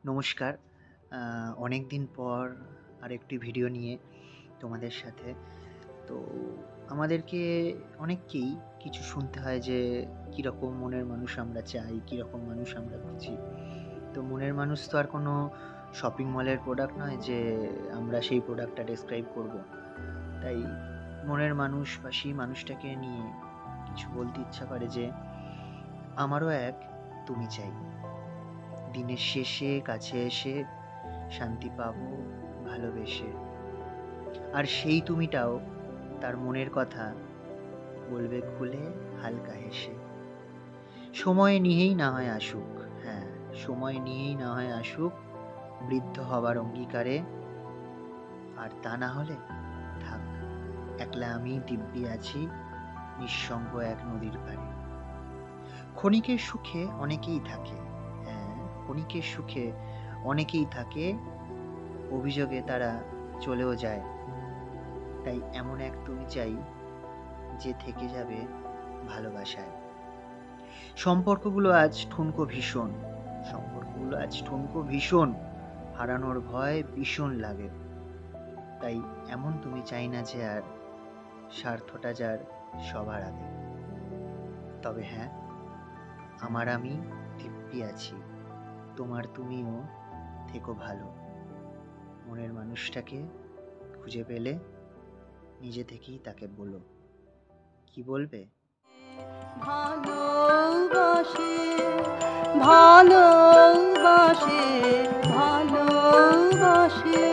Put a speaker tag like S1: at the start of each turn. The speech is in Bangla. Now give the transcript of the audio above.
S1: নমস্কার। অনেক দিন পর আরেকটি ভিডিও নিয়ে তোমাদের সাথে। তো আমাদেরকে অনেককেই কিছু শুনতে হয় যে কীরকম মনের মানুষ আমরা চাই, কীরকম মানুষ আমরা খুঁজি। তো মনের মানুষ তো আর কোনো শপিং মলের প্রোডাক্ট নয় যে আমরা সেই প্রোডাক্টটা ডেসক্রাইব করব। তাই মনের মানুষ বা সেই মানুষটাকে নিয়ে কিছু বলতে ইচ্ছা করে যে আমারও এক তুমি চাই। দিনের শেষে কাছে এসে শান্তি পাবো ভালোবেসে। আর সেই তুমিটাও তার মনের কথা বলবে খুলে হালকা হেসে। সময় নিয়েই না হয় আসুক, হ্যাঁ, সময় নিয়েই না হয় আসুক বৃদ্ধ হবার অঙ্গীকারে। আর তা না হলে থাক, একলা আমি দিব্যি আছি নিঃসঙ্গ এক নদীর পাড়ে। ক্ষণিকের সুখে অনেকেই থাকে, হ্যাঁ, ক্ষণিকের সুখে অনেকেই থাকে, অভিযোগে তারা চলেও যায়। তাই এমন এক তুমি চাই যে থেকে যাবে ভালোবাসায়। সম্পর্কগুলো আজ ঠুনকো ভীষণ, সম্পর্কগুলো আজ ঠুনকো ভীষণ, হারানোর ভয় ভীষণ লাগে। তাই এমন তুমি চাই না যে আর স্বার্থটা যার সবার আগে। তবে হ্যাঁ, আমার আমি দিব্যি আছি, তোমার তুমিও থেকো ভালো। মনের মানুষটাকে খুঁজে পেলে নিজে থেকেই তাকে বলো। কি বলবে?
S2: ভালোবাসে ভালোবাসে ভালোবাসে